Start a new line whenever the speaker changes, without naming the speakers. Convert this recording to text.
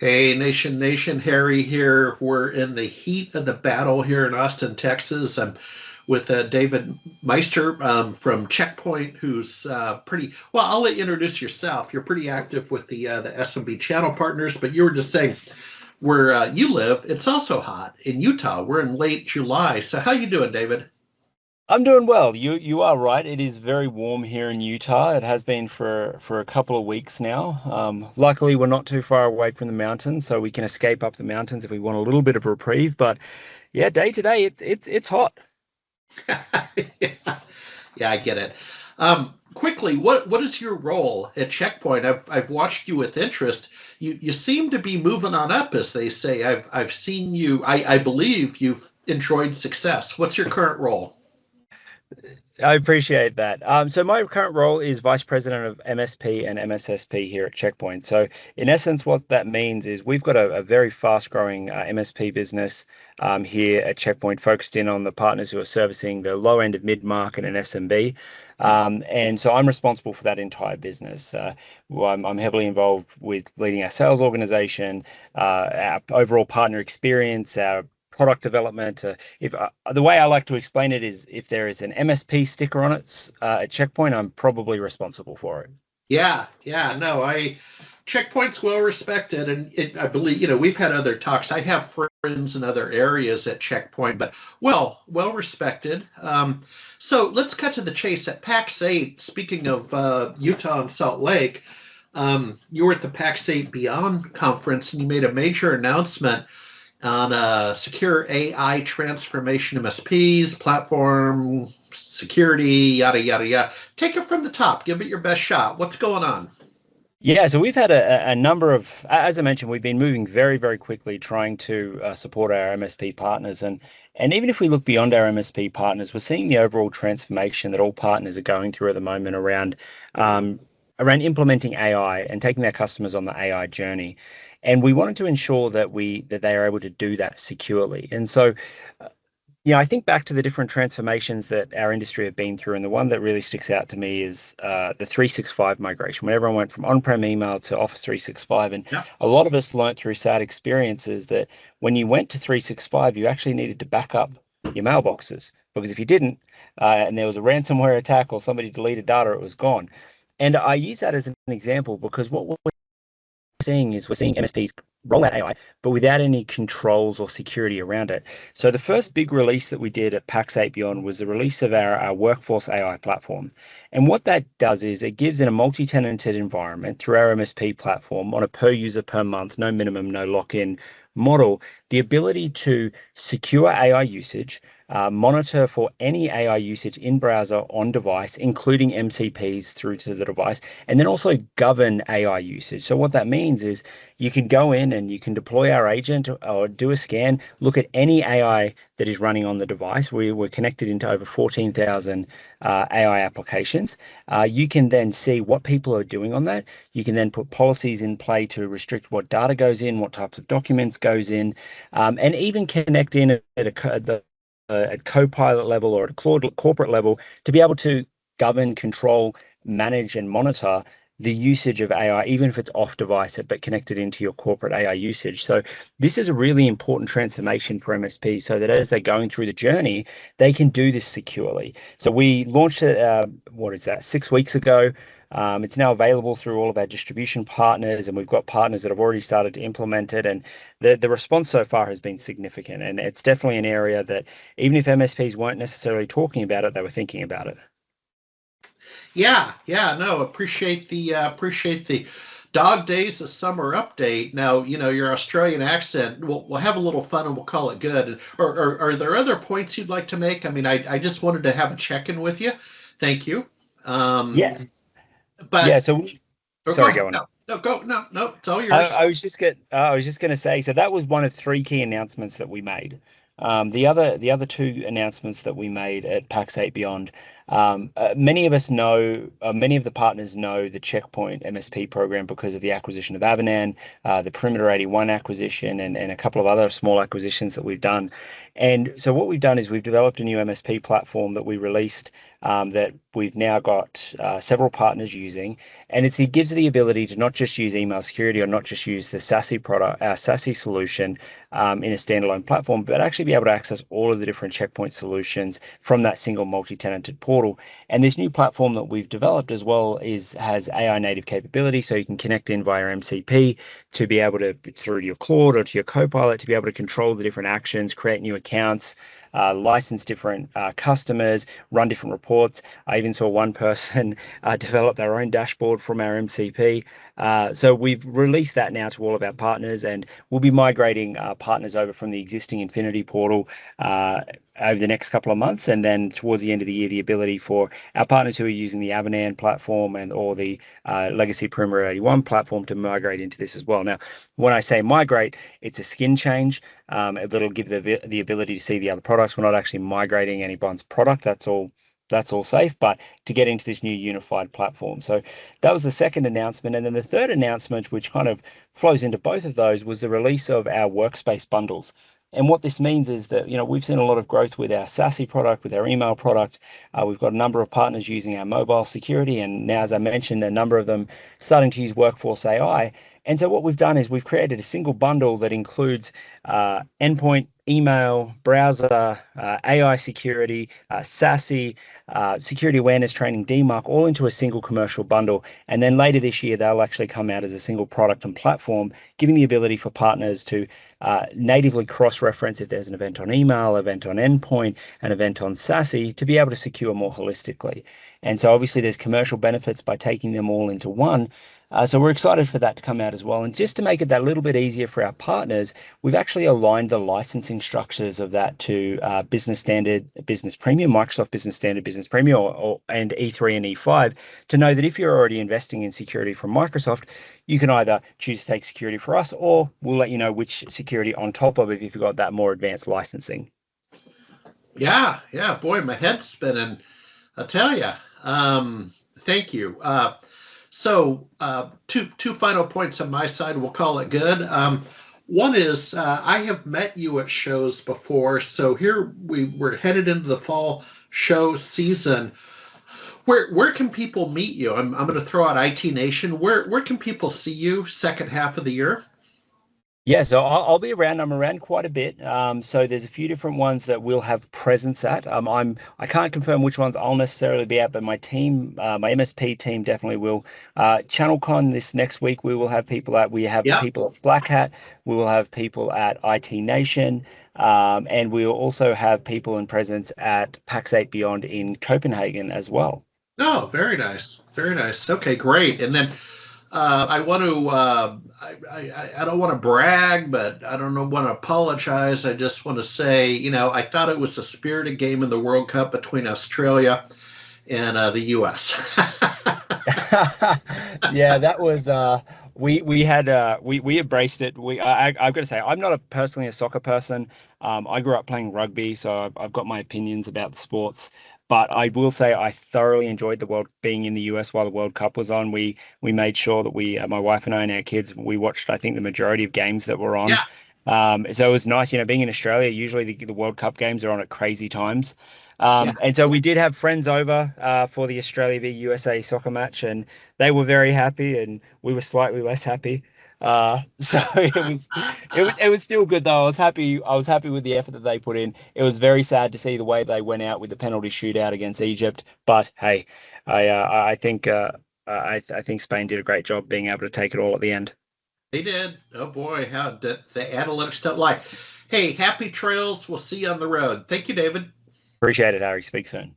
Hey, Nation, Harry here. We're in the heat of the battle here in Austin, Texas. I'm with David Meister from Checkpoint, who's pretty well. I'll let you introduce yourself. You're pretty active with the SMB channel partners, but you were just saying where you live, it's also hot in Utah. We're in late July. So how you doing, David?
I'm doing well. You are right. It is very warm here in Utah. It has been for a couple of weeks now. Luckily, we're not too far away from the mountains, so we can escape up the mountains if we want a little bit of a reprieve. But yeah, day to day, it's hot.
Yeah, yeah, I get it. Quickly, what is your role at Checkpoint? I've watched you with interest. You seem to be moving on up, as they say. I've seen you. I believe you've enjoyed success. What's your current role?
I appreciate that. So my current role is Vice President of MSP and MSSP here at Checkpoint. So in essence, what that means is we've got a very fast-growing MSP business here at Checkpoint, focused in on the partners who are servicing the low end of mid-market and SMB. And so I'm responsible for that entire business. I'm heavily involved with leading our sales organization, our overall partner experience, our product development. If The way I like to explain it is, if there is an MSP sticker on it at Checkpoint, I'm probably responsible for it.
Yeah, yeah, no, I Checkpoint's well respected, and I believe we've had other talks. I have friends in other areas at Checkpoint, but well respected. So let's cut to the chase. At PAX 8, speaking of Utah and Salt Lake, you were at the PAX 8 Beyond conference, and you made a major announcement on secure AI transformation MSPs, platform security, yada, yada, yada. Take it from the top. Give it your best shot. What's going on?
Yeah, so we've had a number of, as I mentioned, we've been moving very, very quickly trying to support our MSP partners. And even if we look beyond our MSP partners, we're seeing the overall transformation that all partners are going through at the moment around implementing AI and taking their customers on the AI journey. And we wanted to ensure that they are able to do that securely. And so, I think back to the different transformations that our industry have been through, and the one that really sticks out to me is the 365 migration, when everyone went from on-prem email to Office 365. And
Yeah.
a lot of us learnt through sad experiences that when you went to 365, you actually needed to back up your mailboxes, because if you didn't, and there was a ransomware attack or somebody deleted data, it was gone. And I use that as an example because what we're seeing is we're seeing MSPs roll out AI, but without any controls or security around it. So the first big release that we did at PAX 8 Beyond was the release of our workforce AI platform. And what that does is it gives, in a multi-tenanted environment through our MSP platform, on a per user per month, no minimum, no lock-in model, the ability to secure AI usage, monitor for any AI usage in browser, on device, including MCPs through to the device, and then also govern AI usage. So what that means is you can go in and you can deploy our agent or do a scan, look at any AI that is running on the device. We're connected into over 14,000 AI applications. You can then see what people are doing on that. You can then put policies in play to restrict what data goes in, what types of documents goes in, and even connect in at co-pilot level or at a corporate level to be able to govern, control, manage, and monitor the usage of AI, even if it's off device, but connected into your corporate AI usage. So this is a really important transformation for MSPs, so that as they're going through the journey, they can do this securely. So we launched it, 6 weeks ago. It's now available through all of our distribution partners, and we've got partners that have already started to implement it. And the response so far has been significant. And it's definitely an area that, even if MSPs weren't necessarily talking about it, they were thinking about it.
Yeah, yeah, no, appreciate the dog days of summer update. Now, your Australian accent. We'll have a little fun and we'll call it good. Or are there other points you'd like to make? I mean, I just wanted to have a check-in with you. Thank you. Um,
Yeah. Yeah.
but go
Sorry,
ahead.
go on.
No, go. No, it's all
I,
yours.
I was just get I was just going to say, so that was one of three key announcements that we made. The other two announcements that we made at PAX 8 Beyond Many of us know, many of the partners know the Checkpoint MSP program because of the acquisition of Avanan, the Perimeter 81 acquisition, and a couple of other small acquisitions that we've done. And so what we've done is we've developed a new MSP platform that we released that we've now got several partners using, and it gives the ability to not just use email security or not just use the SASE product, our SASE solution in a standalone platform, but actually be able to access all of the different Checkpoint solutions from that single multi-tenanted portal. And this new platform that we've developed as well has AI native capability, so you can connect in via MCP to be able to, through your Claude or to your Copilot, to be able to control the different actions, create new accounts, license different customers, run different reports. I even saw one person develop their own dashboard from our MCP. So we've released that now to all of our partners, and we'll be migrating partners over from the existing Infinity portal over the next couple of months, and then towards the end of the year, the ability for our partners who are using the Avanan platform or the legacy Perimeter 81 platform to migrate into this as well. Now, when I say migrate, it's a skin change. It'll give the ability to see the other products. We're not actually migrating anyone's product. That's all safe, but to get into this new unified platform. So that was the second announcement. And then the third announcement, which kind of flows into both of those, was the release of our workspace bundles. And what this means is that, we've seen a lot of growth with our SASE product, with our email product. We've got a number of partners using our mobile security. And now, as I mentioned, a number of them starting to use Workforce AI. And so what we've done is we've created a single bundle that includes endpoint, email, browser, AI security, SASE, security awareness training, DMARC, all into a single commercial bundle. And then later this year, they'll actually come out as a single product and platform, giving the ability for partners to natively cross-reference if there's an event on email, event on endpoint, an event on SASE, to be able to secure more holistically. And so obviously there's commercial benefits by taking them all into one. So we're excited for that to come out as well. And just to make it that little bit easier for our partners, we've actually aligned the licensing structures of that to Business Standard, Business Premium, Microsoft Business Standard, Business Premium, and E3 and E5, to know that if you're already investing in security from Microsoft, you can either choose to take security for us, or we'll let you know which security on top of it if you've got that more advanced licensing.
Yeah, boy, my head's spinning. I'll tell you. Thank you. So two final points on my side. We'll call it good. One is I have met you at shows before. So here we're headed into the fall show season. Where can people meet you? I'm going to throw out IT Nation. Where can people see you second half of the year?
Yeah, so I'll be around. I'm around quite a bit. So there's a few different ones that we'll have presence at. I can't confirm which ones I'll necessarily be at, but my team, my MSP team, definitely will. ChannelCon this next week, we will have people at. We have people at Black Hat. We will have people at IT Nation, and we will also have people in presence at PAX 8 Beyond in Copenhagen as well.
Oh, very nice, very nice. Okay, great. And then. I want to. I don't want to brag, but I don't want to apologize. I just want to say, I thought it was a spirited game in the World Cup between Australia and the U.S.
Yeah, that was. We embraced it. I've got to say, I'm not personally a soccer person. I grew up playing rugby, so I've got my opinions about the sports. But I will say I thoroughly enjoyed being in the US while the World Cup was on. We made sure that my wife and I and our kids, we watched, I think, the majority of games that were on. Yeah. So it was nice, being in Australia, usually the World Cup games are on at crazy times. And so we did have friends over for the Australia v USA soccer match, and they were very happy, and we were slightly less happy. So it was still good though. I was happy with the effort that they put in. It was very sad to see the way they went out with the penalty shootout against Egypt. But hey, I think Spain did a great job being able to take it all at the end.
They did. Oh boy, how did the analytics don't lie. Hey, happy trails. We'll see you on the road. Thank you, David.
Appreciate it, Harry. Speak soon.